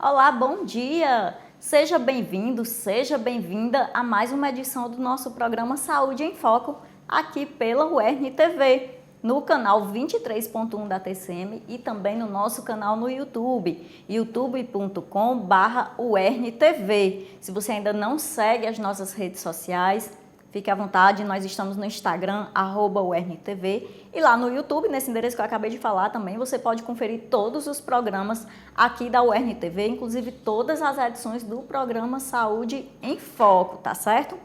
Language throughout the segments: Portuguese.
Olá, bom dia! Seja bem-vindo, seja bem-vinda a mais uma edição do nosso programa Saúde em Foco, aqui pela UERN TV, no canal 23.1 da TCM e também no nosso canal no YouTube, youtube.com/UERN-TV. Se você ainda não segue as nossas redes sociais, fique à vontade, nós estamos no Instagram, @UERN-TV, e lá no YouTube, nesse endereço que eu acabei de falar também, você pode conferir todos os programas aqui da UERN-TV, inclusive todas as edições do programa Saúde em Foco, tá certo?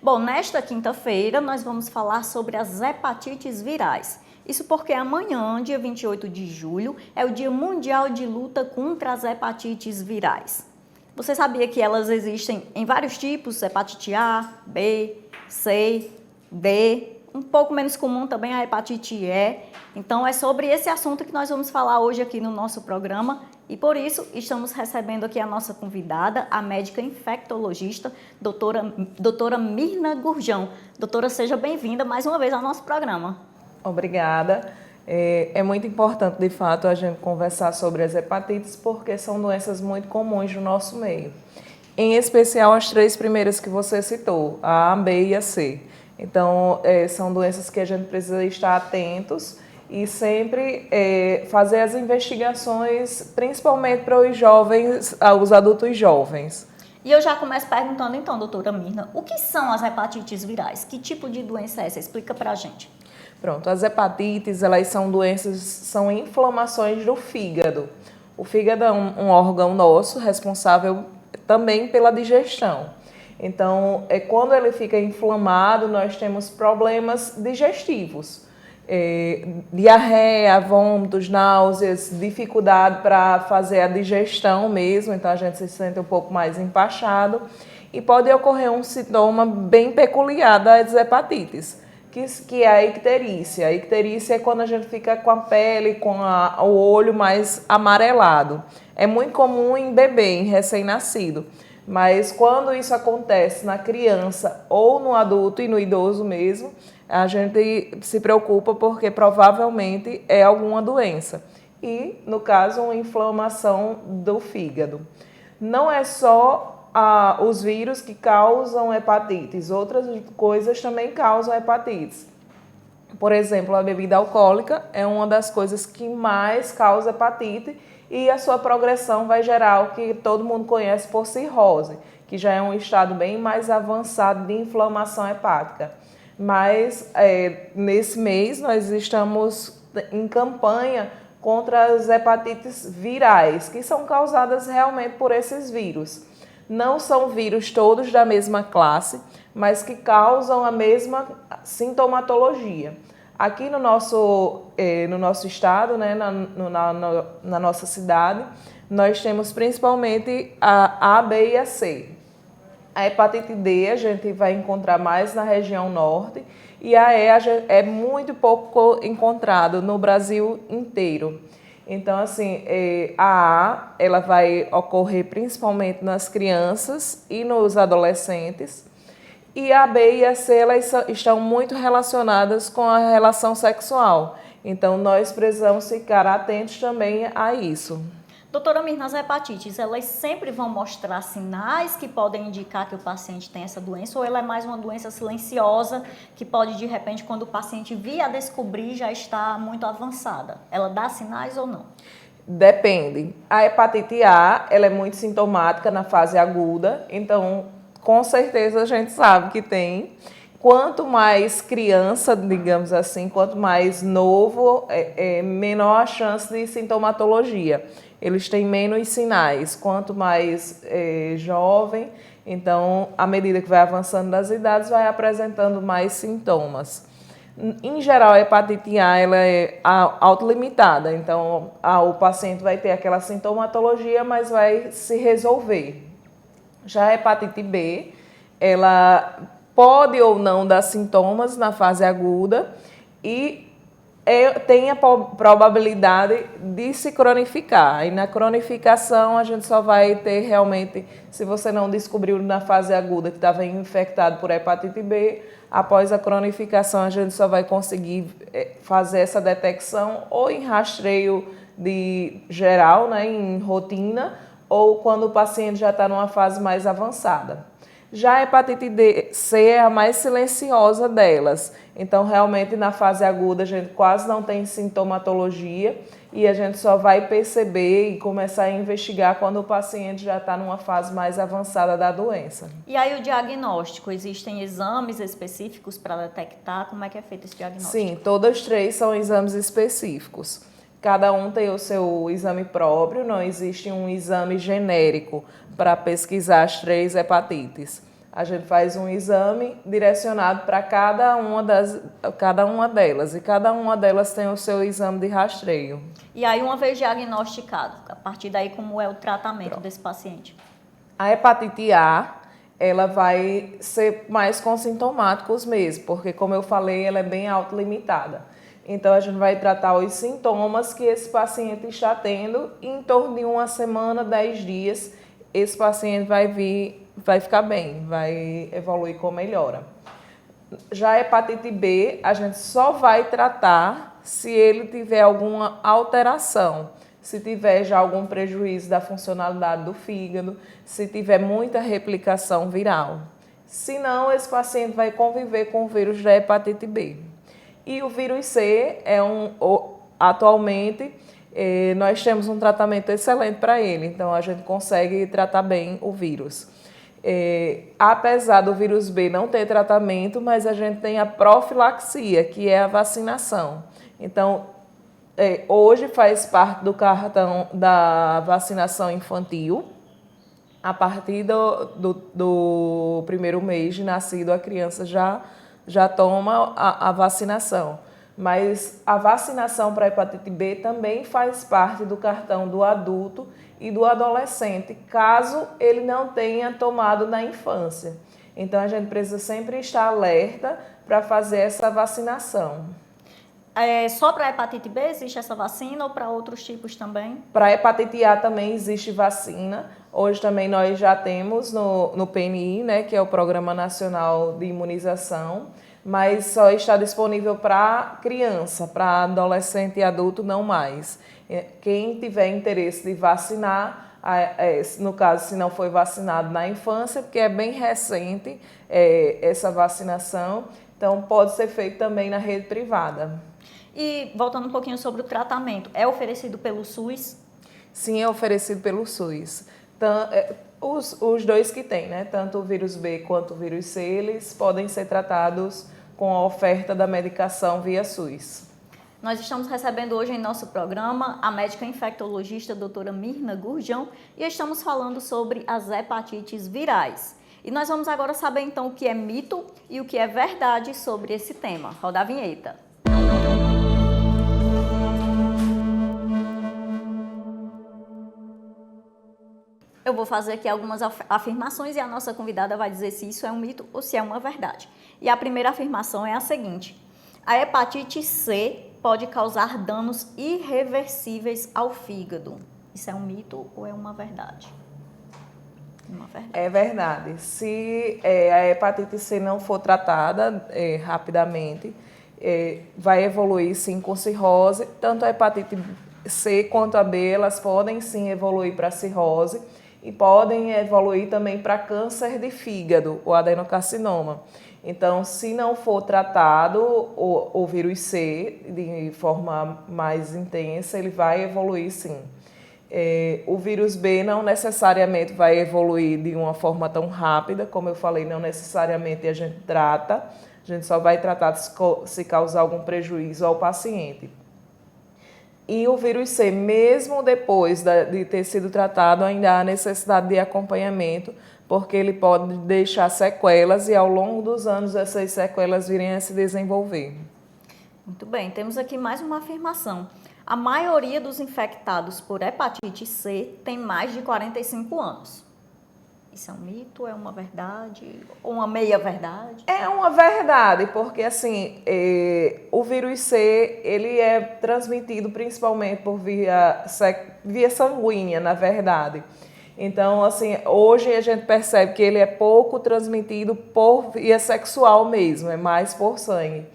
Bom, nesta quinta-feira nós vamos falar sobre as hepatites virais. Isso porque amanhã, dia 28 de julho, é o Dia Mundial de Luta contra as Hepatites Virais. Você sabia que elas existem em vários tipos, hepatite A, B, C, D, um pouco menos comum também a hepatite E. Então é sobre esse assunto que nós vamos falar hoje aqui no nosso programa e por isso estamos recebendo aqui a nossa convidada, a médica infectologista, doutora Mirna Gurjão. Doutora, seja bem-vinda mais uma vez ao nosso programa. Obrigada. É muito importante, de fato, a gente conversar sobre as hepatites porque são doenças muito comuns no nosso meio. Em especial as três primeiras que você citou, a A, B e a C. Então, são doenças que a gente precisa estar atentos e sempre fazer as investigações, principalmente para os jovens, os adultos jovens. E eu já começo perguntando então, doutora Mirna, o que são as hepatites virais? Que tipo de doença é essa? Explica para a gente. Pronto, as hepatites, elas são doenças, são inflamações do fígado. O fígado é um órgão nosso responsável também pela digestão. Então, quando ele fica inflamado, nós temos problemas digestivos. Diarreia, vômitos, náuseas, dificuldade para fazer a digestão mesmo, então a gente se sente um pouco mais empachado. E pode ocorrer um sintoma bem peculiar das hepatites, que é a icterícia. A icterícia é quando a gente fica com a pele, com o olho mais amarelado. É muito comum em bebê, em recém-nascido. Mas quando isso acontece na criança ou no adulto e no idoso mesmo, a gente se preocupa porque provavelmente é alguma doença. E, no caso, uma inflamação do fígado. Não é só os vírus que causam hepatites, outras coisas também causam hepatites. Por exemplo, a bebida alcoólica é uma das coisas que mais causa hepatite e a sua progressão vai gerar o que todo mundo conhece por cirrose, que já é um estado bem mais avançado de inflamação hepática. Mas nesse mês nós estamos em campanha contra as hepatites virais, que são causadas realmente por esses vírus. Não são vírus todos da mesma classe, mas que causam a mesma sintomatologia. Aqui no nosso estado, né, na nossa cidade, nós temos principalmente a A, B e a C. A hepatite D a gente vai encontrar mais na região norte e a E é muito pouco encontrado no Brasil inteiro. Então, assim, a A ela vai ocorrer principalmente nas crianças e nos adolescentes. E a B e a C elas estão muito relacionadas com a relação sexual. Então, nós precisamos ficar atentos também a isso. Doutora Mirna, as hepatites, elas sempre vão mostrar sinais que podem indicar que o paciente tem essa doença ou ela é mais uma doença silenciosa que pode, de repente, quando o paciente vir a descobrir, já está muito avançada? Ela dá sinais ou não? Depende. A hepatite A, ela é muito sintomática na fase aguda, então, com certeza, a gente sabe que tem. Quanto mais criança, digamos assim, quanto mais novo, menor a chance de sintomatologia. Eles têm menos sinais. Quanto mais jovem, então, à medida que vai avançando das idades, vai apresentando mais sintomas. Em geral, a hepatite A ela é autolimitada, então o paciente vai ter aquela sintomatologia, mas vai se resolver. Já a hepatite B, ela pode ou não dar sintomas na fase aguda e tem a probabilidade de se cronificar. E na cronificação a gente só vai ter realmente, se você não descobriu na fase aguda que estava infectado por hepatite B, após a cronificação a gente só vai conseguir fazer essa detecção ou em rastreio geral, né, em rotina, ou quando o paciente já está numa fase mais avançada. Já a hepatite C é a mais silenciosa delas. Então, realmente, na fase aguda, a gente quase não tem sintomatologia e a gente só vai perceber e começar a investigar quando o paciente já está numa fase mais avançada da doença. E aí o diagnóstico, existem exames específicos para detectar? Como é que é feito esse diagnóstico? Sim, todas três são exames específicos. Cada um tem o seu exame próprio, não existe um exame genérico para pesquisar as 3 hepatites. A gente faz um exame direcionado para cada uma delas, e cada uma delas tem o seu exame de rastreio. E aí, uma vez diagnosticado, a partir daí, como é o tratamento desse paciente? A hepatite A, ela vai ser mais com sintomáticos mesmo, porque, como eu falei, ela é bem autolimitada. Então, a gente vai tratar os sintomas que esse paciente está tendo e em torno de 1 semana, 10 dias, esse paciente vai ficar bem, vai evoluir com melhora. Já a hepatite B, a gente só vai tratar se ele tiver alguma alteração, se tiver já algum prejuízo da funcionalidade do fígado, se tiver muita replicação viral. Se não, esse paciente vai conviver com o vírus da hepatite B. E o vírus C atualmente nós temos um tratamento excelente para ele, então a gente consegue tratar bem o vírus. Apesar do vírus B não ter tratamento, mas a gente tem a profilaxia, que é a vacinação. Então, hoje faz parte do cartão da vacinação infantil. A partir do primeiro mês de nascido, a criança já toma a vacinação. Mas a vacinação para a hepatite B também faz parte do cartão do adulto e do adolescente, caso ele não tenha tomado na infância. Então, a gente precisa sempre estar alerta para fazer essa vacinação. Só para a hepatite B existe essa vacina ou para outros tipos também? Para a hepatite A também existe vacina. Hoje também nós já temos no PNI, né, que é o Programa Nacional de Imunização, mas só está disponível para criança, para adolescente e adulto não mais. Quem tiver interesse de vacinar, no caso, se não foi vacinado na infância, porque é bem recente essa vacinação, então pode ser feito também na rede privada. E voltando um pouquinho sobre o tratamento, é oferecido pelo SUS? Sim, é oferecido pelo SUS. Os dois que tem, né? Tanto o vírus B quanto o vírus C, eles podem ser tratados com a oferta da medicação via SUS. Nós estamos recebendo hoje em nosso programa a médica infectologista doutora Mirna Gurjão e estamos falando sobre as hepatites virais. E nós vamos agora saber então o que é mito e o que é verdade sobre esse tema. Roda a vinheta. Eu vou fazer aqui algumas afirmações e a nossa convidada vai dizer se isso é um mito ou se é uma verdade. E a primeira afirmação é a seguinte: a hepatite C pode causar danos irreversíveis ao fígado. Isso é um mito ou é uma verdade? Uma verdade. É verdade. Se a hepatite C não for tratada rapidamente, vai evoluir sim com cirrose. Tanto a hepatite C quanto a B, elas podem sim evoluir para cirrose e podem evoluir também para câncer de fígado, o adenocarcinoma. Então, se não for tratado o vírus C de forma mais intensa, ele vai evoluir sim. O vírus B não necessariamente vai evoluir de uma forma tão rápida, como eu falei, não necessariamente a gente trata, a gente só vai tratar se causar algum prejuízo ao paciente. E o vírus C, mesmo depois de ter sido tratado, ainda há necessidade de acompanhamento, porque ele pode deixar sequelas e ao longo dos anos essas sequelas virem a se desenvolver. Muito bem, temos aqui mais uma afirmação. A maioria dos infectados por hepatite C tem mais de 45 anos. Isso é um mito, é uma verdade ou uma meia-verdade? É uma verdade, porque assim, o vírus C ele é transmitido principalmente por via sanguínea, na verdade. Então, assim, hoje a gente percebe que ele é pouco transmitido por via sexual mesmo, é mais por sangue.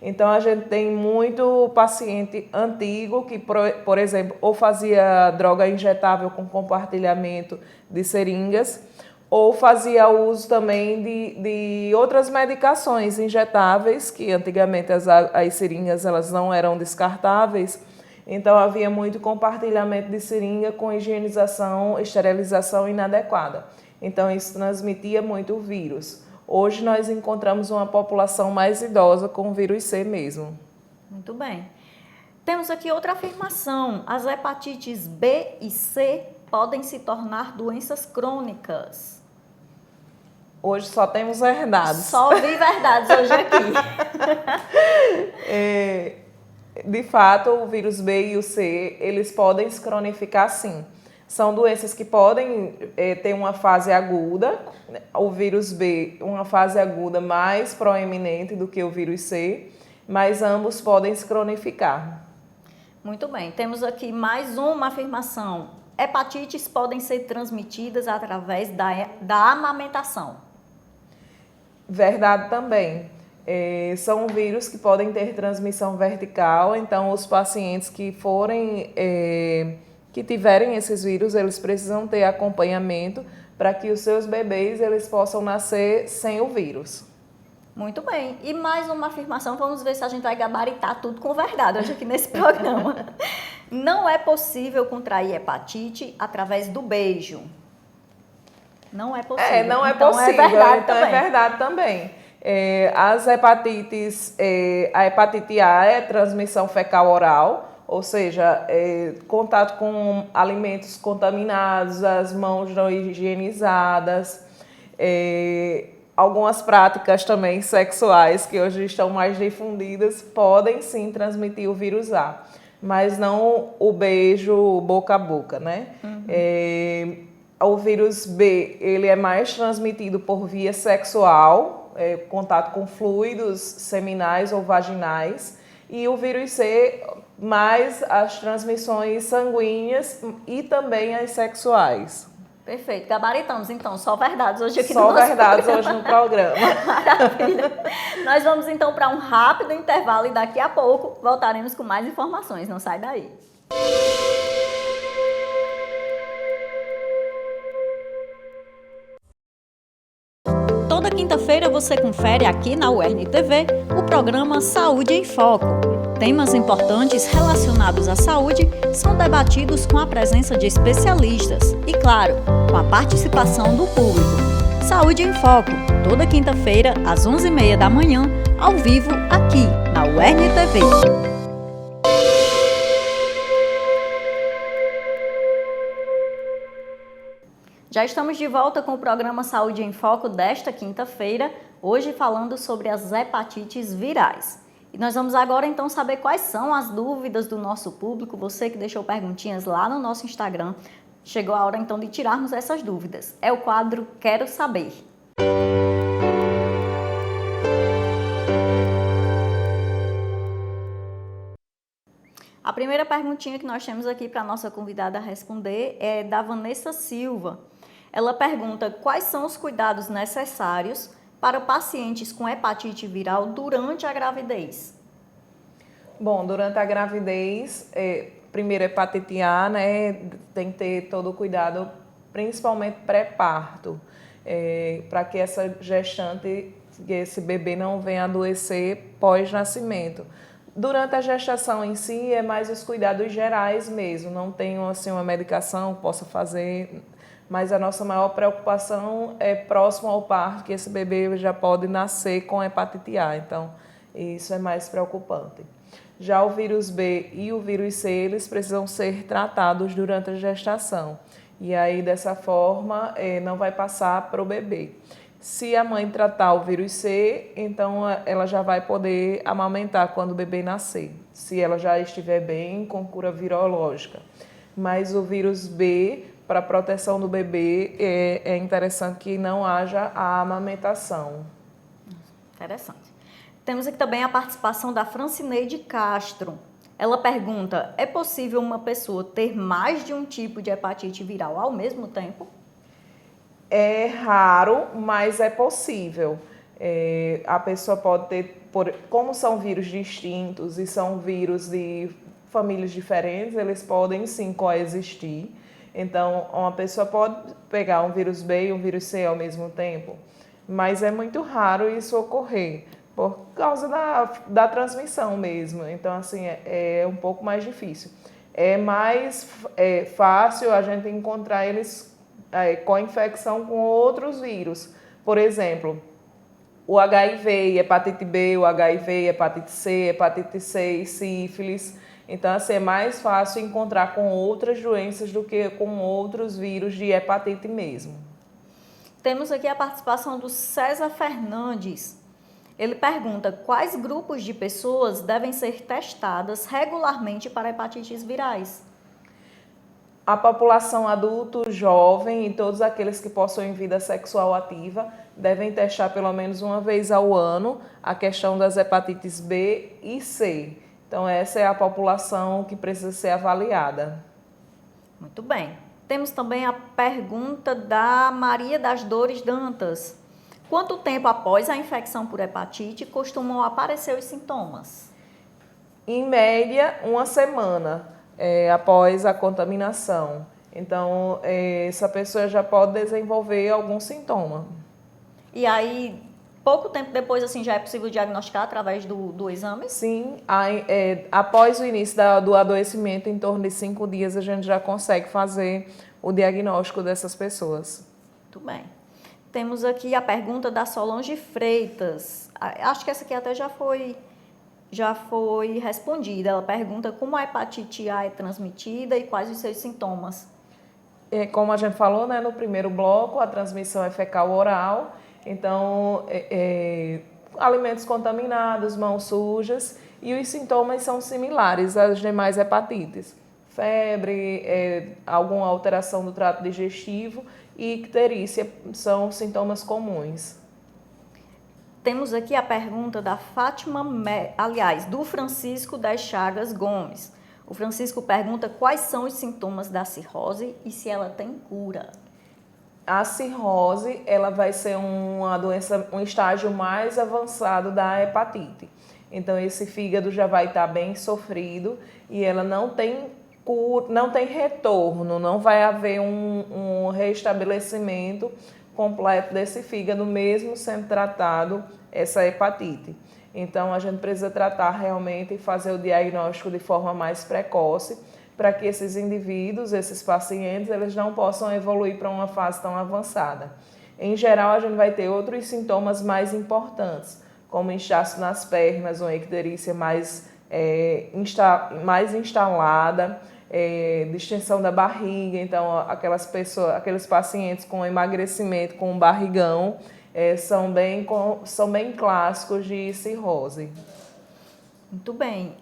Então, a gente tem muito paciente antigo que, por exemplo, ou fazia droga injetável com compartilhamento de seringas, ou fazia uso também de outras medicações injetáveis, que antigamente as seringas elas não eram descartáveis. Então, havia muito compartilhamento de seringa com higienização, esterilização inadequada. Então, isso transmitia muito o vírus. Hoje, nós encontramos uma população mais idosa com o vírus C mesmo. Muito bem. Temos aqui outra afirmação. As hepatites B e C podem se tornar doenças crônicas. Hoje só temos verdades. Só ouvi verdades hoje aqui. De fato, o vírus B e o C, eles podem se cronificar sim. São doenças que podem ter uma fase aguda, o vírus B, uma fase aguda mais proeminente do que o vírus C, mas ambos podem se cronificar. Muito bem, temos aqui mais uma afirmação. Hepatites podem ser transmitidas através da amamentação. Verdade também. São vírus que podem ter transmissão vertical, então os pacientes que tiverem esses vírus, eles precisam ter acompanhamento para que os seus bebês eles possam nascer sem o vírus. Muito bem. E mais uma afirmação, vamos ver se a gente vai gabaritar tudo com verdade hoje aqui nesse programa. Não é possível contrair hepatite através do beijo. Não é possível. Não é então possível. É verdade então também. É verdade também. As hepatites, a hepatite A é transmissão fecal oral, ou seja, contato com alimentos contaminados, as mãos não higienizadas, algumas práticas também sexuais que hoje estão mais difundidas podem sim transmitir o vírus A, mas não o beijo boca a boca, né? O vírus B, ele é mais transmitido por via sexual, contato com fluidos seminais ou vaginais, e o vírus C, mais as transmissões sanguíneas e também as sexuais. Perfeito, gabaritamos então, só verdades hoje aqui Só no nosso verdades programa. hoje no programa. Maravilha. Nós vamos então para um rápido intervalo e daqui a pouco voltaremos com mais informações, não sai daí. Toda quinta-feira você confere aqui na UERN TV o programa Saúde em Foco. Temas importantes relacionados à saúde são debatidos com a presença de especialistas e, claro, com a participação do público. Saúde em Foco, toda quinta-feira às 11h30 da manhã, ao vivo aqui na UERN TV. Já estamos de volta com o programa Saúde em Foco desta quinta-feira, hoje falando sobre as hepatites virais. E nós vamos agora então saber quais são as dúvidas do nosso público, você que deixou perguntinhas lá no nosso Instagram. Chegou a hora então de tirarmos essas dúvidas. É o quadro Quero Saber. A primeira perguntinha que nós temos aqui para a nossa convidada responder é da Vanessa Silva. Ela pergunta quais são os cuidados necessários para pacientes com hepatite viral durante a gravidez. Bom, durante a gravidez, primeiro hepatite A, né, tem que ter todo o cuidado, principalmente pré-parto, para que essa gestante, esse bebê não venha adoecer pós-nascimento. Durante a gestação em si, é mais os cuidados gerais mesmo, não tem assim, uma medicação que possa fazer, mas a nossa maior preocupação é próximo ao parto, que esse bebê já pode nascer com hepatite A, então isso é mais preocupante. Já o vírus B e o vírus C, eles precisam ser tratados durante a gestação, e aí dessa forma não vai passar para o bebê. Se a mãe tratar o vírus C, então ela já vai poder amamentar quando o bebê nascer, se ela já estiver bem com cura virológica. Mas o vírus B, para a proteção do bebê, é interessante que não haja a amamentação. Interessante. Temos aqui também a participação da Francineide Castro. Ela pergunta, é possível uma pessoa ter mais de um tipo de hepatite viral ao mesmo tempo? É raro, mas é possível. A pessoa pode ter como são vírus distintos e são vírus de famílias diferentes, eles podem sim coexistir. Então, uma pessoa pode pegar um vírus B e um vírus C ao mesmo tempo, mas é muito raro isso ocorrer, por causa da transmissão mesmo. Então, assim, é um pouco mais difícil. É mais fácil a gente encontrar eles com infecção com outros vírus. Por exemplo, o HIV e hepatite B, o HIV e hepatite C, hepatite C e sífilis. Então, assim, é mais fácil encontrar com outras doenças do que com outros vírus de hepatite mesmo. Temos aqui a participação do César Fernandes. Ele pergunta quais grupos de pessoas devem ser testadas regularmente para hepatites virais. A população adulto, jovem e todos aqueles que possuem vida sexual ativa devem testar pelo menos uma vez ao ano a questão das hepatites B e C. Então, essa é a população que precisa ser avaliada. Muito bem. Temos também a pergunta da Maria das Dores Dantas. Quanto tempo após a infecção por hepatite costumam aparecer os sintomas? Em média, uma semana após a contaminação. Então, essa pessoa já pode desenvolver algum sintoma. E aí, pouco tempo depois, assim, já é possível diagnosticar através do exame? Sim, após o início do adoecimento, em torno de 5 dias, a gente já consegue fazer o diagnóstico dessas pessoas. Muito bem. Temos aqui a pergunta da Solange Freitas. Acho que essa aqui até já foi respondida. Ela pergunta como a hepatite A é transmitida e quais os seus sintomas. Como a gente falou, né, no primeiro bloco, a transmissão é fecal-oral. Então, alimentos contaminados, mãos sujas, e os sintomas são similares às demais hepatites. Febre, alguma alteração do trato digestivo e icterícia são sintomas comuns. Temos aqui a pergunta da Fátima, do Francisco das Chagas Gomes. O Francisco pergunta quais são os sintomas da cirrose e se ela tem cura. A cirrose, ela vai ser uma doença, um estágio mais avançado da hepatite. Então, esse fígado já vai estar bem sofrido e ela não tem retorno, não vai haver um restabelecimento completo desse fígado, mesmo sendo tratado essa hepatite. Então, a gente precisa tratar realmente e fazer o diagnóstico de forma mais precoce, para que esses indivíduos, esses pacientes, eles não possam evoluir para uma fase tão avançada. Em geral, a gente vai ter outros sintomas mais importantes, como inchaço nas pernas, uma icterícia mais instalada, distensão da barriga. Então, aqueles pacientes com emagrecimento, com barrigão, são bem clássicos de cirrose. Muito bem.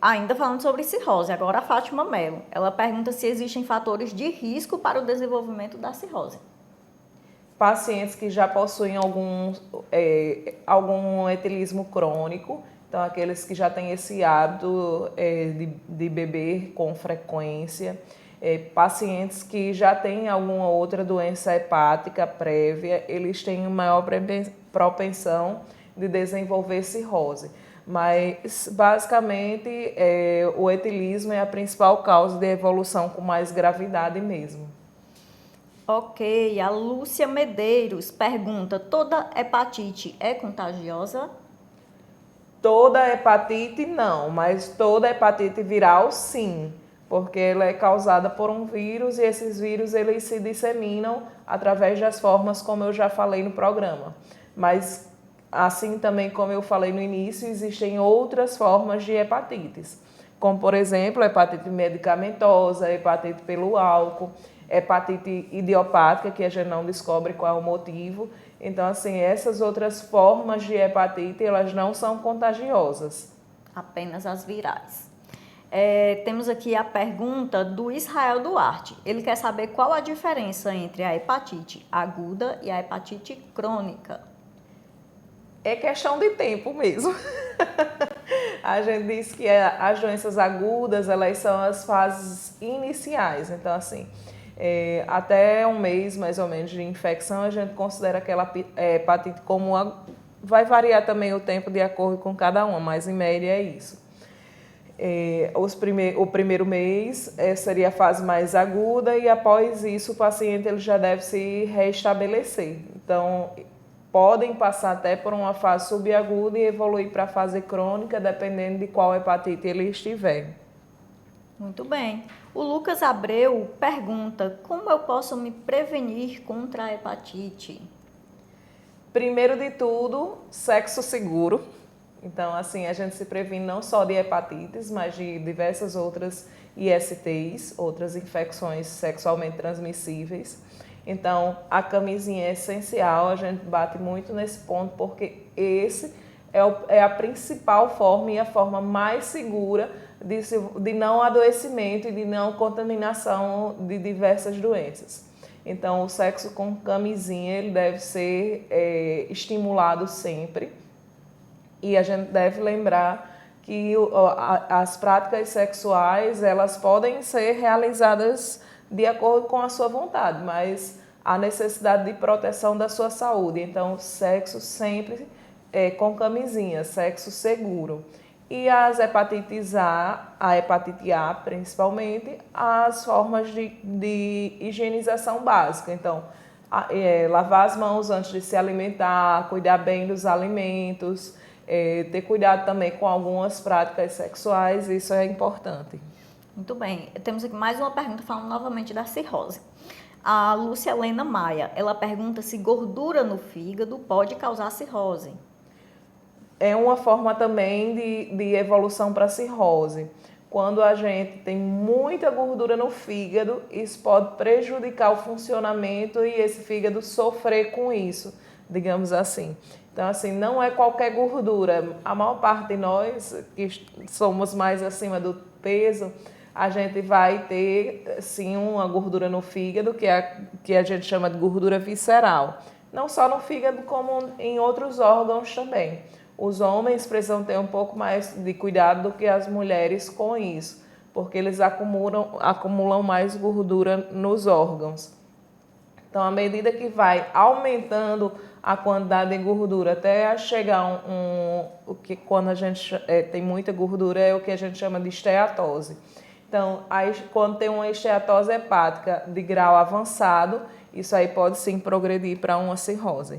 Ainda falando sobre cirrose, agora a Fátima Mello. Ela pergunta se existem fatores de risco para o desenvolvimento da cirrose. Pacientes que já possuem algum etilismo crônico, então aqueles que já têm esse hábito de beber com frequência, pacientes que já têm alguma outra doença hepática prévia, eles têm maior propensão de desenvolver cirrose. Mas, basicamente, o etilismo é a principal causa de evolução com mais gravidade mesmo. Ok, a Lúcia Medeiros pergunta, toda hepatite é contagiosa? Toda hepatite não, mas toda hepatite viral sim, porque ela é causada por um vírus e esses vírus eles se disseminam através das formas como eu já falei no programa. Mas assim também como eu falei no início, existem outras formas de hepatites, como por exemplo, hepatite medicamentosa, hepatite pelo álcool, hepatite idiopática, que a gente não descobre qual é o motivo. Então, assim, essas outras formas de hepatite, elas não são contagiosas. Apenas as virais. Temos aqui a pergunta do Israel Duarte. Ele quer saber qual a diferença entre a hepatite aguda e a hepatite crônica. É questão de tempo mesmo. A gente diz que as doenças agudas, elas são as fases iniciais. Então, assim, até um mês, mais ou menos, de infecção, a gente considera aquela hepatite como vai variar também o tempo de acordo com cada uma, mas em média é isso. O primeiro mês seria a fase mais aguda e após isso o paciente ele já deve se restabelecer. Então, podem passar até por uma fase subaguda e evoluir para a fase crônica, dependendo de qual hepatite ele estiver. Muito bem. O Lucas Abreu pergunta: como eu posso me prevenir contra a hepatite? Primeiro de tudo, sexo seguro. Então, assim, a gente se previne não só de hepatites, mas de diversas outras ISTs, outras infecções sexualmente transmissíveis. Então, a camisinha é essencial, a gente bate muito nesse ponto, porque esse é a principal forma e a forma mais segura de não adoecimento e de não contaminação de diversas doenças. Então, o sexo com camisinha ele deve ser estimulado sempre. E a gente deve lembrar que as práticas sexuais elas podem ser realizadas de acordo com a sua vontade, mas há necessidade de proteção da sua saúde. Então, sexo sempre com camisinha, sexo seguro. E as hepatites a hepatite A principalmente, as formas de higienização básica. Então, lavar as mãos antes de se alimentar, cuidar bem dos alimentos, ter cuidado também com algumas práticas sexuais, isso é importante. Muito bem. Temos aqui mais uma pergunta falando novamente da cirrose. A Lúcia Helena Maia, ela pergunta se gordura no fígado pode causar cirrose. É uma forma também de evolução para cirrose. Quando a gente tem muita gordura no fígado, isso pode prejudicar o funcionamento e esse fígado sofrer com isso, digamos assim. Então, assim, não é qualquer gordura. A maior parte de nós, que somos mais acima do peso, a gente vai ter, sim, uma gordura no fígado, que a gente chama de gordura visceral. Não só no fígado, como em outros órgãos também. Os homens precisam ter um pouco mais de cuidado do que as mulheres com isso, porque eles acumulam mais gordura nos órgãos. Então, à medida que vai aumentando a quantidade de gordura até chegar o que quando a gente tem muita gordura é o que a gente chama de esteatose. Então, aí, quando tem uma esteatose hepática de grau avançado, isso aí pode sim progredir para uma cirrose.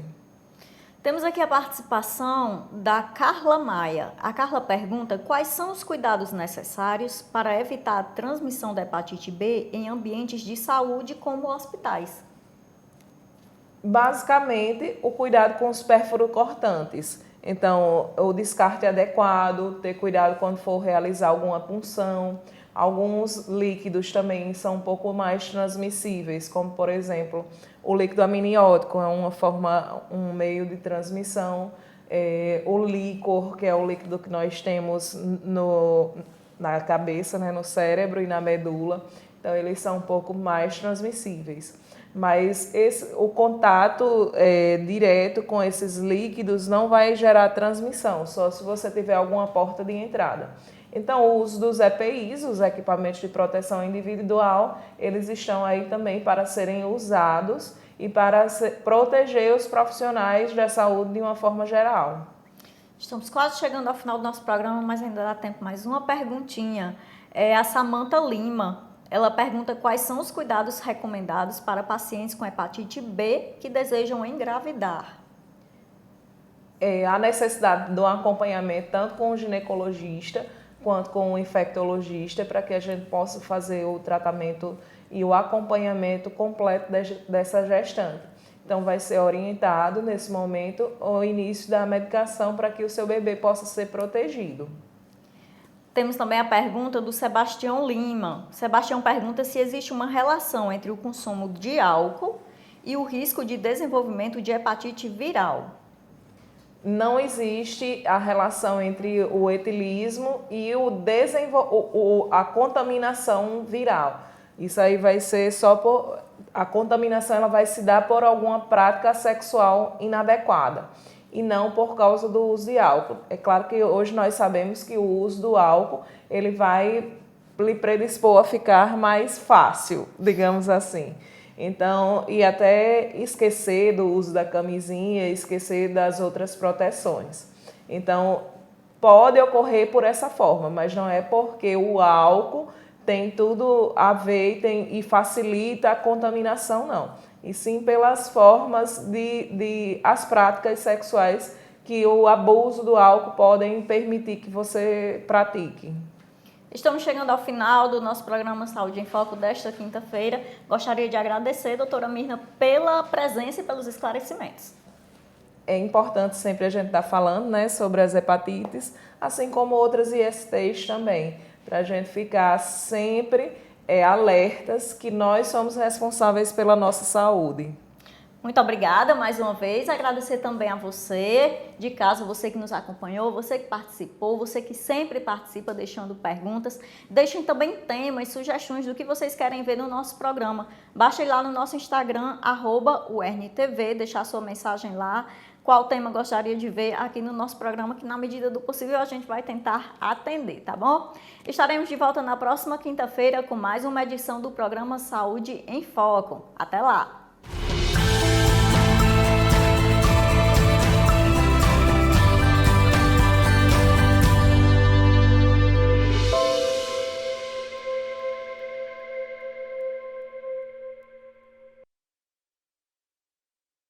Temos aqui a participação da Carla Maia. A Carla pergunta quais são os cuidados necessários para evitar a transmissão da hepatite B em ambientes de saúde como hospitais. Basicamente, o cuidado com os pérfuro-cortantes. Então, o descarte adequado, ter cuidado quando for realizar alguma punção. Alguns líquidos também são um pouco mais transmissíveis, como, por exemplo, o líquido amniótico é um meio de transmissão. O líquor, que é o líquido que nós temos na cabeça, né, no cérebro e na medula. Então, eles são um pouco mais transmissíveis. Mas o contato direto com esses líquidos não vai gerar transmissão, só se você tiver alguma porta de entrada. Então, o uso dos EPIs, os equipamentos de proteção individual, eles estão aí também para serem usados e para proteger os profissionais da saúde de uma forma geral. Estamos quase chegando ao final do nosso programa, mas ainda dá tempo mais uma perguntinha. A Samantha Lima, ela pergunta quais são os cuidados recomendados para pacientes com hepatite B que desejam engravidar. A necessidade do acompanhamento tanto com o ginecologista quanto com o infectologista para que a gente possa fazer o tratamento e o acompanhamento completo dessa gestante. Então, vai ser orientado nesse momento o início da medicação para que o seu bebê possa ser protegido. Temos também a pergunta do Sebastião Lima. Sebastião pergunta se existe uma relação entre o consumo de álcool e o risco de desenvolvimento de hepatite viral. Não existe a relação entre o etilismo e a contaminação viral. Isso aí vai ser só a contaminação ela vai se dar por alguma prática sexual inadequada e não por causa do uso de álcool. É claro que hoje nós sabemos que o uso do álcool ele vai lhe predispor a ficar mais fácil, digamos assim. Então, e até esquecer do uso da camisinha, esquecer das outras proteções. Então, pode ocorrer por essa forma, mas não é porque o álcool tem tudo a ver e facilita a contaminação, não. E sim pelas formas as práticas sexuais que o abuso do álcool podem permitir que você pratique. Estamos chegando ao final do nosso programa Saúde em Foco desta quinta-feira. Gostaria de agradecer, doutora Mirna, pela presença e pelos esclarecimentos. É importante sempre a gente estar falando, né, sobre as hepatites, assim como outras ISTs também, para a gente ficar sempre alertas que nós somos responsáveis pela nossa saúde. Muito obrigada mais uma vez, agradecer também a você de casa, você que nos acompanhou, você que participou, você que sempre participa deixando perguntas. Deixem também temas, sugestões do que vocês querem ver no nosso programa. Basta ir lá no nosso Instagram, @UERNTV, deixar sua mensagem lá, qual tema gostaria de ver aqui no nosso programa, que na medida do possível a gente vai tentar atender, tá bom? Estaremos de volta na próxima quinta-feira com mais uma edição do programa Saúde em Foco. Até lá!